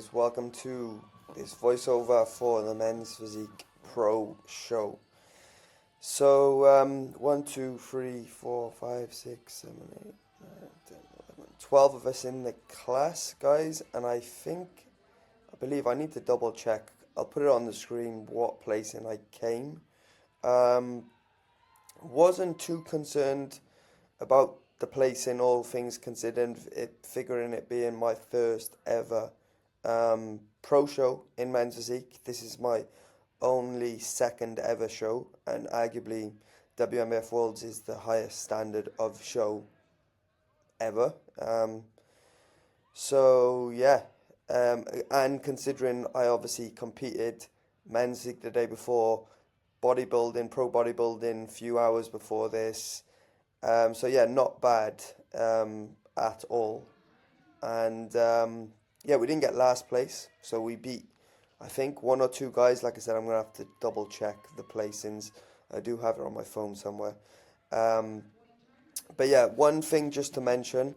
guys, welcome to this voiceover for the Men's Physique Pro show. So, 1, 2, 3, 4, 5, 6, 7, 8, 9, 10, 11, 12 of us in the class, guys, and I believe I need to double check. I'll put it on the screen what placing I came. Wasn't too concerned about the placing, all things considered, figuring it being my first ever pro show in men's physique. This is my only second ever show, and arguably WNBF Worlds is the highest standard of show ever. So yeah, and considering I obviously competed men's physique the day before, bodybuilding, pro bodybuilding, few hours before this. So yeah, not bad at all. And yeah, we didn't get last place, so we beat, I think, one or two guys. Like I said, I'm going to have to double check the placings. I do have it on my phone somewhere. But yeah, one thing just to mention.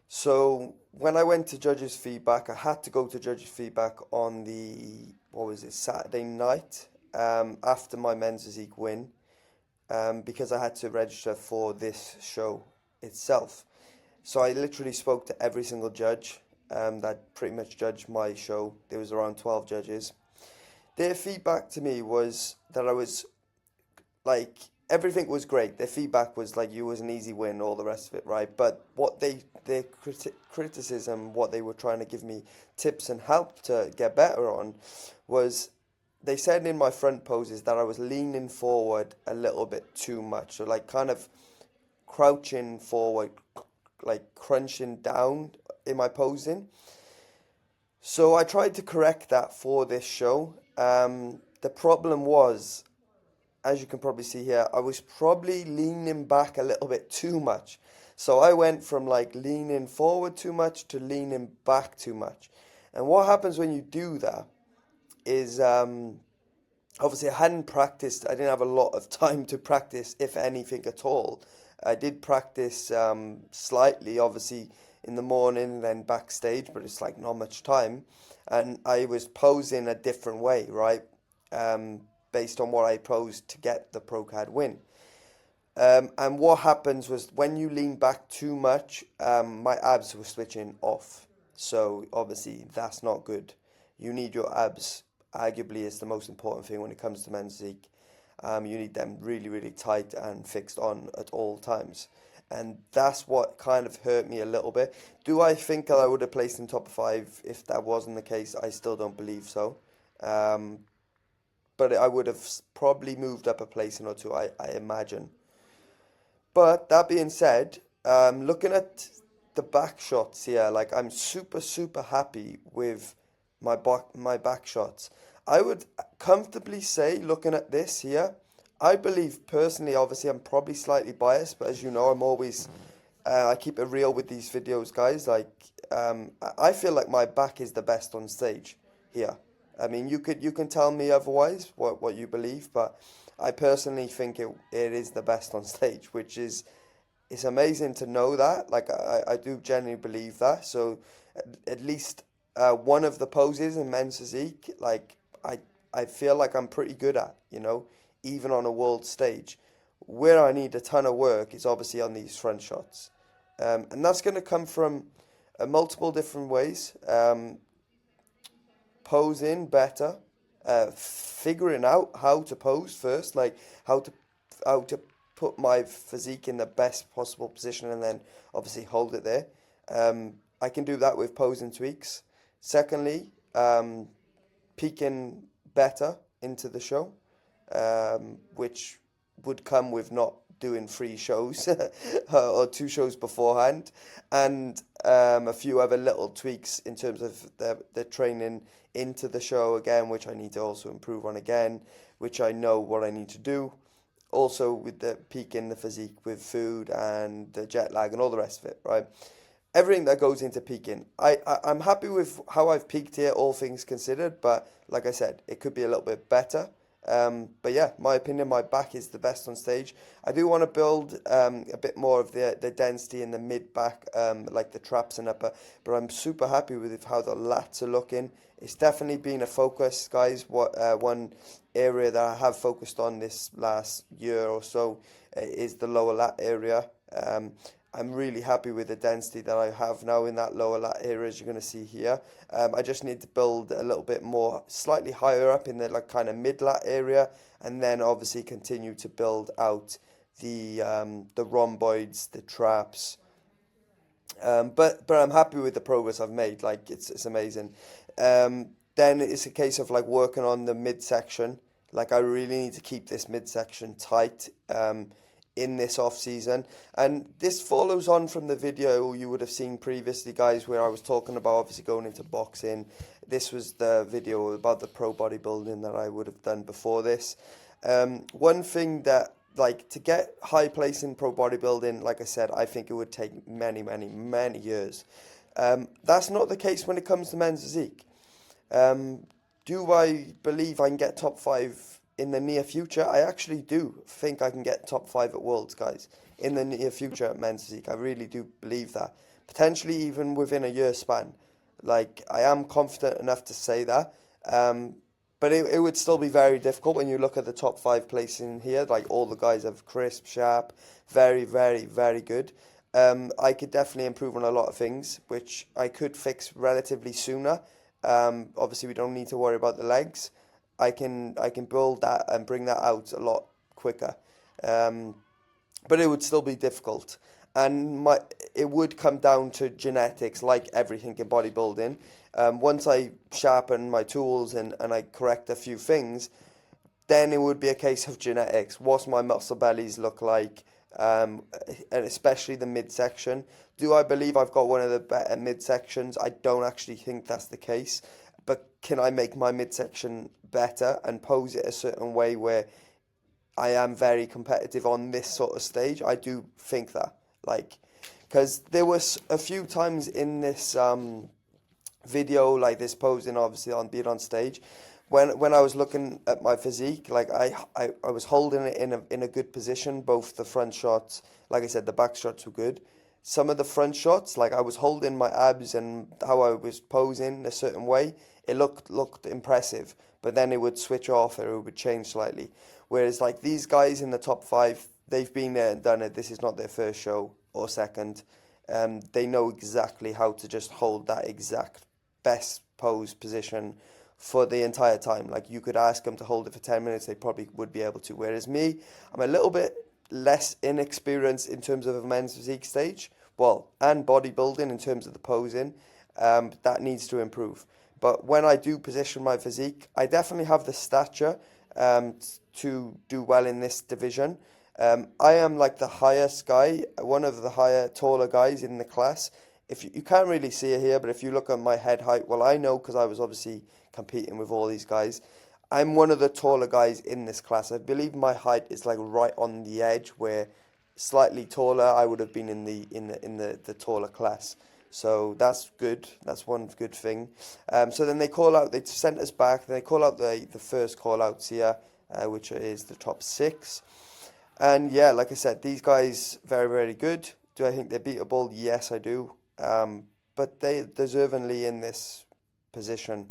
So when I went to judges' feedback, I had to go to judges' feedback on the, Saturday night after my men's physique win. Because I had to register for this show itself. So I literally spoke to every single judge that pretty much judged my show. There was around 12 judges. Their feedback to me was that I was, like, everything was great. Their feedback was like, you was an easy win, all the rest of it, right? But what their criticism, what they were trying to give me tips and help to get better on was, they said in my front poses that I was leaning forward a little bit too much. So like kind of crouching forward, like crunching down in my posing. So I tried to correct that for this show. The problem was, as you can probably see here, I was probably leaning back a little bit too much. So I went from like leaning forward too much to leaning back too much. And what happens when you do that is obviously I hadn't practiced. I didn't have a lot of time to practice, if anything at all. I did practice slightly, obviously, in the morning, then backstage, but it's like not much time. And I was posing a different way, right? Based on what I posed to get the Pro Card win. And what happens was when you lean back too much, my abs were switching off. So obviously that's not good. You need your abs, arguably, is the most important thing when it comes to men's physique. You need them really, really tight and fixed on at all times. And that's what kind of hurt me a little bit. Do I think that I would have placed in top 5 if that wasn't the case? I still don't believe so. But I would have probably moved up a placing or two, I imagine. But that being said, looking at the back shots here, like I'm super, super happy with my back shots. I would comfortably say, looking at this here, I believe personally, obviously I'm probably slightly biased, but as you know, I'm always, I keep it real with these videos, guys. Like, I feel like my back is the best on stage here. I mean, you can tell me otherwise, what you believe, but I personally think it is the best on stage, which is, it's amazing to know that. Like, I do genuinely believe that. So at least one of the poses in men's physique, like I feel like I'm pretty good at, even on a world stage. Where I need a ton of work is obviously on these front shots. And that's going to come from multiple different ways. Posing better, figuring out how to pose first, like how to put my physique in the best possible position and then obviously hold it there. I can do that with posing tweaks. Secondly, peaking better into the show, which would come with not doing 3 shows or 2 shows beforehand, and a few other little tweaks in terms of the training into the show again, which I need to also improve on again, which I know what I need to do. Also with the peaking the physique with food and the jet lag and all the rest of it, right? Everything that goes into peaking. I'm happy with how I've peaked here, all things considered, but like I said, it could be a little bit better. But yeah, my opinion, my back is the best on stage. I do want to build a bit more of the density in the mid back, like the traps and upper. But I'm super happy with how the lats are looking. It's definitely been a focus, guys. One area that I have focused on this last year or so is the lower lat area. I'm really happy with the density that I have now in that lower lat area, as you're going to see here. I just need to build a little bit more, slightly higher up in the like kind of mid lat area, and then obviously continue to build out the rhomboids, the traps. But I'm happy with the progress I've made. Like it's amazing. Then it's a case of like working on the midsection. Like I really need to keep this midsection tight in this off season. And this follows on from the video you would have seen previously, guys, where I was talking about obviously going into boxing. This was the video about the pro bodybuilding that I would have done before this. One thing that like to get high place in pro bodybuilding, like I said, I think it would take many, many, many years. That's not the case when it comes to men's physique. Do I believe I can get top five in the near future? I actually do think I can get top five at Worlds, guys, in the near future at men's physique. I really do believe that. Potentially even within a year span. Like, I am confident enough to say that. But it would still be very difficult when you look at the top five places in here. Like, all the guys have crisp, sharp, very, very, very good. I could definitely improve on a lot of things, which I could fix relatively sooner. Obviously, we don't need to worry about the legs. I can build that and bring that out a lot quicker. But it would still be difficult. And it would come down to genetics, like everything in bodybuilding. Once I sharpen my tools and I correct a few things, then it would be a case of genetics. What's my muscle bellies look like? And especially the midsection. Do I believe I've got one of the better midsections? I don't actually think that's the case. But can I make my midsection better and pose it a certain way where I am very competitive on this sort of stage? I do think that. Like, because there was a few times in this video, like this posing, obviously on being on stage, when I was looking at my physique, like I was holding it in a good position. Both the front shots, like I said, the back shots were good. Some of the front shots, like I was holding my abs and how I was posing a certain way, it looked impressive. But then it would switch off or it would change slightly. Whereas like these guys in the top five, they've been there and done it. This is not their first show or second. They know exactly how to just hold that exact best pose position for the entire time. Like you could ask them to hold it for 10 minutes, they probably would be able to. Whereas me, I'm a little bit less inexperienced in terms of a men's physique stage. Well, and bodybuilding in terms of the posing. That needs to improve. But when I do position my physique, I definitely have the stature to do well in this division. I am like the highest guy, one of the higher, taller guys in the class. If you can't really see it here, but if you look at my head height, well, I know because I was obviously competing with all these guys. I'm one of the taller guys in this class. I believe my height is like right on the edge, where slightly taller I would have been in the taller class. So that's good. That's one good thing. So then they call out, they sent us back. They call out the first call outs here, which is the top six. And yeah, like I said, these guys very, very good. Do I think they're beatable? Yes, I do. But they deservingly in this position.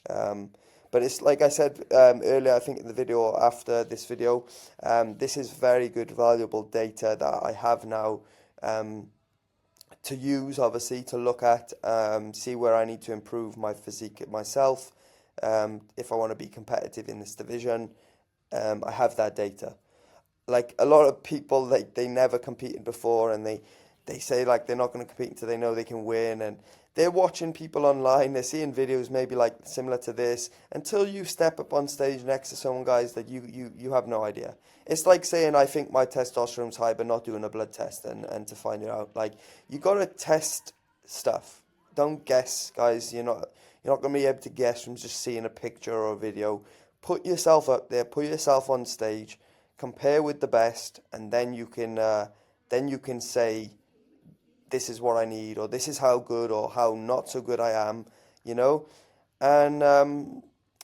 But it's like I said earlier, I think in the video or after this video, this is very good, valuable data that I have now to use, obviously, to look at, see where I need to improve my physique myself. If I want to be competitive in this division, I have that data. Like a lot of people, they never competed before, and they say like they're not going to compete until they know they can win, and they're watching people online, they're seeing videos maybe like similar to this. Until you step up on stage next to someone, guys, that you have no idea. It's like saying I think my testosterone's high but not doing a blood test and to find it out. Like, you got to test stuff. Don't guess, guys. You're not going to be able to guess from just seeing a picture or a video. Put yourself up there, put yourself on stage, compare with the best, and then you can say, this is what I need, or this is how good or how not so good I am, you know. And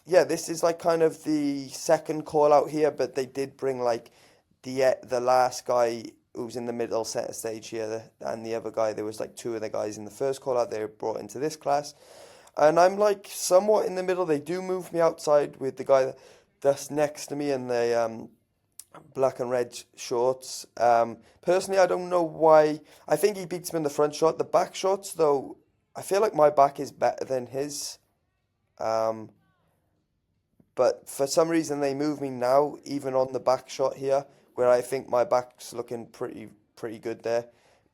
yeah, this is like kind of the second call out here, but they did bring like the last guy who was in the middle center stage here, and the other guy. There was like two of the guys in the first call out they were brought into this class, and I'm like somewhat in the middle. They do move me outside with the guy that's next to me in the black and red shorts. Personally, I don't know why. I think he beats me in the front shot. The back shots, though, I feel like my back is better than his. Um, but for some reason, they move me now, even on the back shot here, where I think my back's looking pretty good there.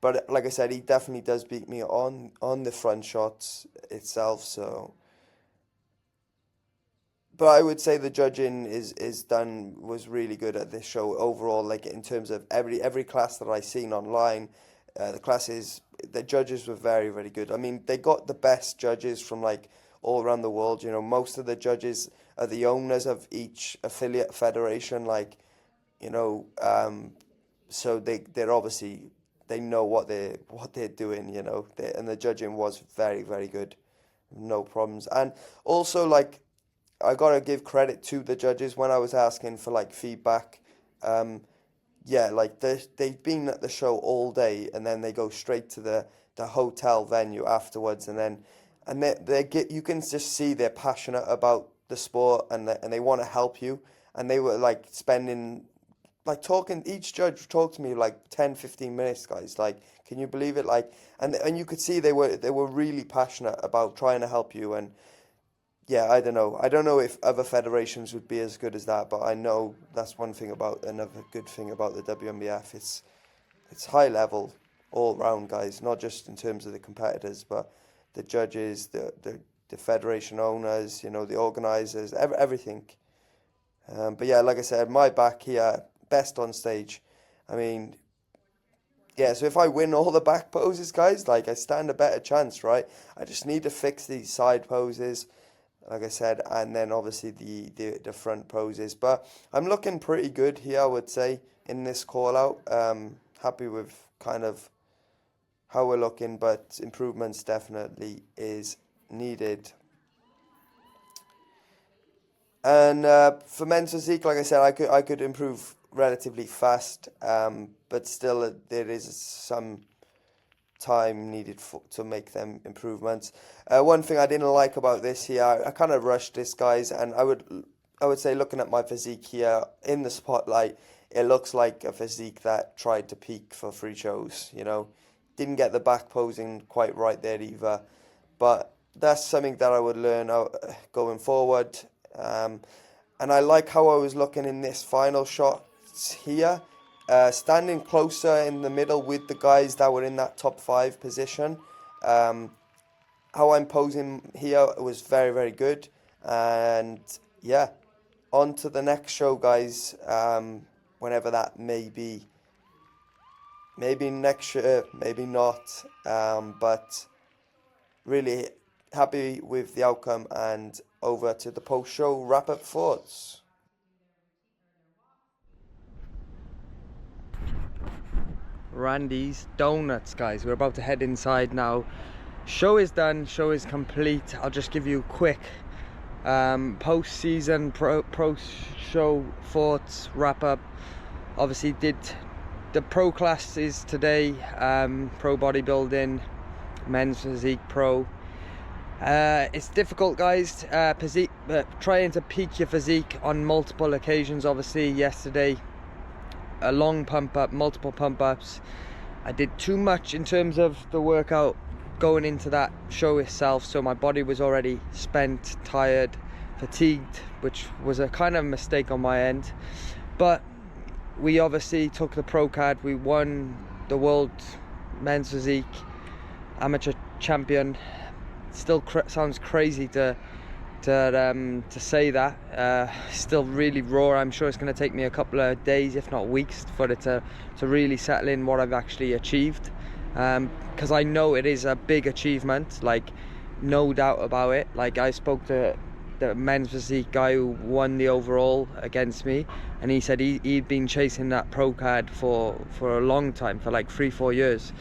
But like I said, he definitely does beat me on the front shots itself. So, but I would say the judging was really good at this show overall. Like in terms of every class that I seen online, the judges were very good. I mean, they got the best judges from like all around the world. You know, most of the judges are the owners of each affiliate federation. Like, you know, so they're obviously they know what they're doing. You know, and the judging was very good, no problems. And also like, I gotta give credit to the judges when I was asking for like feedback. Yeah, like they've been at the show all day, and then they go straight to the hotel venue afterwards, and you can just see they're passionate about the sport, and they want to help you, and they were like spending like talking. Each judge talked to me like 10-15 minutes, guys. Like, can you believe it? Like, and you could see they were really passionate about trying to help you. And yeah, I don't know. I don't know if other federations would be as good as that, but I know that's another good thing about the WNBF. It's high level all round, guys. Not just in terms of the competitors, but the judges, the federation owners, you know, the organizers, everything. But yeah, like I said, my back here, best on stage. I mean, yeah. So if I win all the back poses, guys, like I stand a better chance, right? I just need to fix these side poses, like I said, and then obviously the front poses. But I'm looking pretty good here, I would say, in this call out. Happy with kind of how we're looking, but improvements definitely is needed. And for men's physique, like I said, I could improve relatively fast, but still there is some time needed to make them improvements. One thing I didn't like about this here, I kind of rushed this, guys, and I would say looking at my physique here in the spotlight, it looks like a physique that tried to peak for free shows, you know. Didn't get the back posing quite right there either, but that's something that I would learn going forward. And I like how I was looking in this final shot here. Standing closer in the middle with the guys that were in that top 5 position. How I'm posing here was very good. And yeah, on to the next show, guys, whenever that may be. Maybe next year, maybe not. But really happy with the outcome, and over to the post-show wrap-up thoughts. Randy's Donuts, guys. We're about to head inside now. Show is done, show is complete. I'll just give you a quick post-season pro-show thoughts wrap-up. Obviously did the pro classes today, pro bodybuilding, men's physique pro. It's difficult, guys, trying to peak your physique on multiple occasions. Obviously yesterday, a long pump up, multiple pump ups. I did too much in terms of the workout going into that show itself, so my body was already spent, tired, fatigued, which was a kind of mistake on my end. But we obviously took the pro card. We won the world men's physique amateur champion. Still sounds crazy to say that. Still really raw. I'm sure it's going to take me a couple of days, if not weeks, for it to really settle in what I've actually achieved, because I know it is a big achievement, like no doubt about it. Like, I spoke to the men's physique guy who won the overall against me, and he said he'd been chasing that pro card for a long time, for like 3-4 years.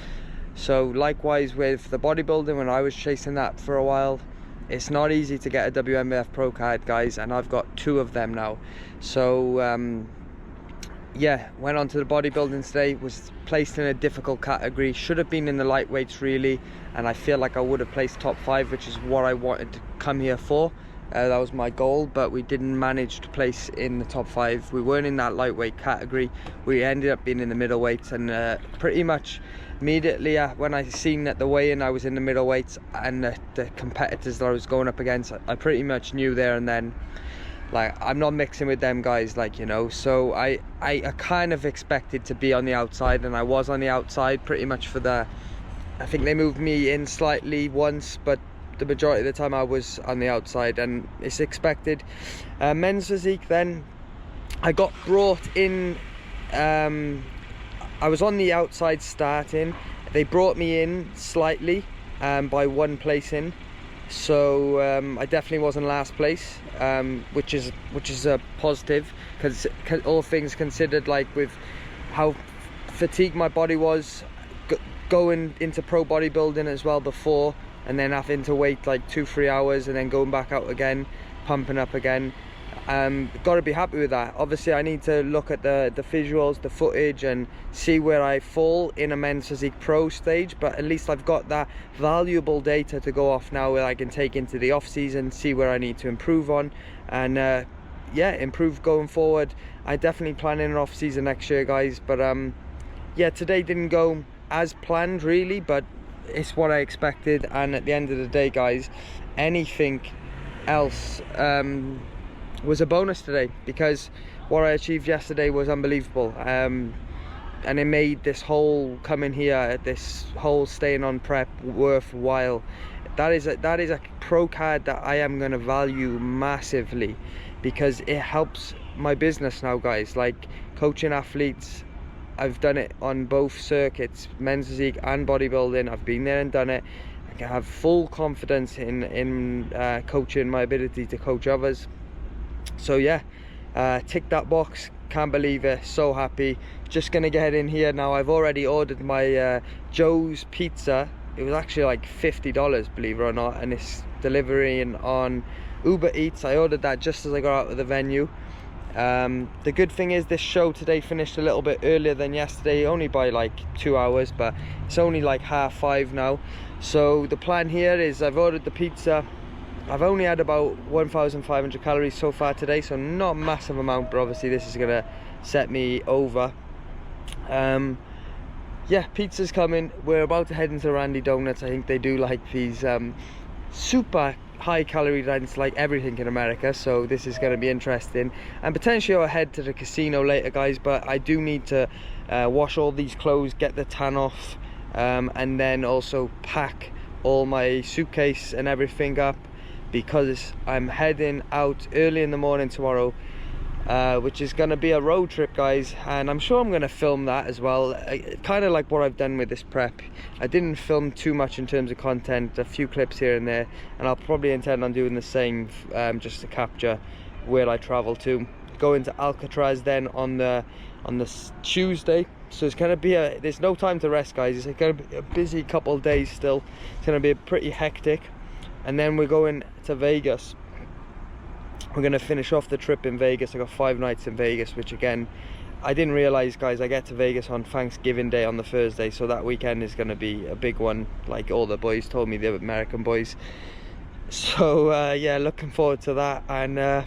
So likewise with the bodybuilding, when I was chasing that for a while, it's not easy to get a WNBF Pro card, guys, and I've got 2 of them now. So yeah, went on to the bodybuilding today, was placed in a difficult category, should have been in the lightweights really, and I feel like I would have placed top 5, which is what I wanted to come here for. That was my goal, but we didn't manage to place in the top 5. We weren't in that lightweight category. We ended up being in the middleweights, and pretty much immediately when I seen that the weigh-in I was in the middleweights and the competitors that I was going up against, I pretty much knew there and then, like, I'm not mixing with them guys, like, you know. So I kind of expected to be on the outside, and I was on the outside pretty much for the, I think they moved me in slightly once, but the majority of the time I was on the outside, and it's expected. Men's physique then, I got brought in, I was on the outside starting, they brought me in slightly by 1 place in, so I definitely wasn't last place, which is a positive, because all things considered, like with how fatigued my body was going into pro bodybuilding as well before, and then having to wait like 2-3 hours and then going back out again, pumping up again. Got to be happy with that. Obviously I need to look at the visuals, the footage, and see where I fall in a men's physique pro stage, but at least I've got that valuable data to go off now, where I can take into the off season, see where I need to improve on, and yeah, improve going forward. I definitely plan in an off season next year, guys, but yeah, today didn't go as planned really, but it's what I expected. And at the end of the day, guys, anything else was a bonus today, because what I achieved yesterday was unbelievable, and it made this whole coming here, this whole staying on prep worthwhile. That is a pro card that I am going to value massively, because it helps my business now, guys, like coaching athletes. I've done it on both circuits, men's physique and bodybuilding. I've been there and done it. I can have full confidence in coaching, my ability to coach others. So yeah, tick that box. Can't believe it, so happy. Just gonna get in here now. I've already ordered my Joe's pizza. It was actually like $50, believe it or not, and it's delivering on Uber Eats. I ordered that just as I got out of the venue. The good thing is this show today finished a little bit earlier than yesterday, only by like 2 hours, but it's only like 5:30 now. So the plan here is I've ordered the pizza. I've only had about 1,500 calories so far today, so not a massive amount, but obviously this is gonna set me over. Yeah, pizza's coming. We're about to head into Randy Donuts. I think they do like these super high calorie dense, like everything in America, so this is going to be interesting. And potentially I'll head to the casino later, guys, but I do need to wash all these clothes, get the tan off, and then also pack all my suitcase and everything up, because I'm heading out early in the morning tomorrow, which is going to be a road trip, guys, and I'm sure I'm going to film that as well, kind of like what I've done with this prep. I didn't film too much in terms of content, a few clips here and there, and I'll probably intend on doing the same, just to capture where I travel to. Going to Alcatraz then on the Tuesday, so it's going to be there's no time to rest, guys. It's going to be a busy couple of days still. It's going to be pretty hectic, and then we're going to Vegas. We're going to finish off the trip in Vegas. I got 5 nights in Vegas, which again, I didn't realize, guys, I get to Vegas on Thanksgiving Day on the Thursday, so that weekend is going to be a big one, like all the boys told me, the American boys. So yeah, looking forward to that. And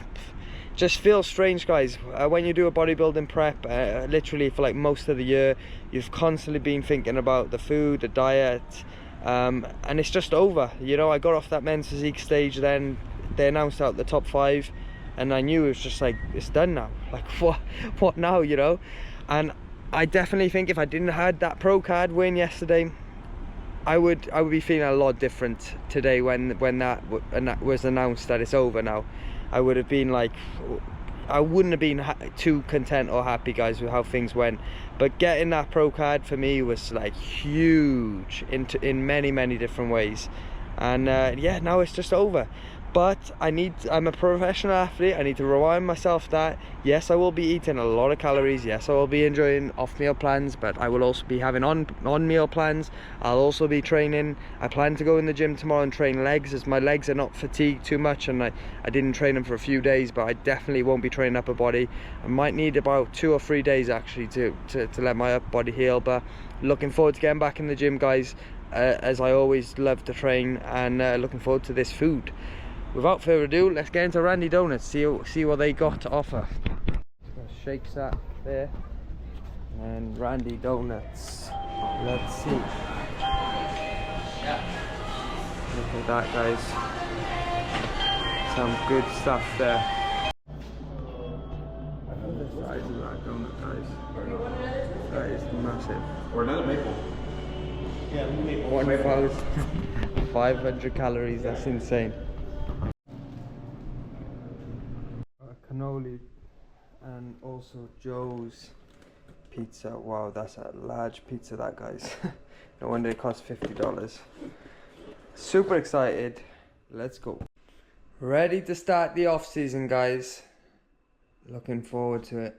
just feels strange, guys, when you do a bodybuilding prep, literally for like most of the year, you've constantly been thinking about the food, the diet, and it's just over. You know, I got off that men's physique stage, then they announced out the top 5, and I knew it was just like, it's done now. Like, what now, you know? And I definitely think if I didn't had that pro card win yesterday, I would be feeling a lot different today when that was announced that it's over now. I would have been like, I wouldn't have been too content or happy, guys, with how things went. But getting that pro card for me was like huge in many different ways. And yeah, now it's just over. But I'm a professional athlete. I need to remind myself that yes, I will be eating a lot of calories. Yes, I will be enjoying off meal plans, but I will also be having on meal plans. I'll also be training. I plan to go in the gym tomorrow and train legs, as my legs are not fatigued too much, and I didn't train them for a few days, but I definitely won't be training upper body. I might need about 2 or 3 days actually to let my upper body heal. But looking forward to getting back in the gym, guys, as I always love to train, and looking forward to this food. Without further ado, let's get into Randy Donuts, see what they got to offer. Shake Shack there, and Randy Donuts. Let's see. Look at that, guys. Some good stuff there. Look at the size of that donut, guys. That is massive. Or another maple. Yeah, maple. 1,500 calories, that's insane. Cannoli, and also Joe's pizza. Wow, that's a large pizza, that, guys. No wonder it cost $50. Super excited. Let's go. Ready to start the off season, guys. Looking forward to it.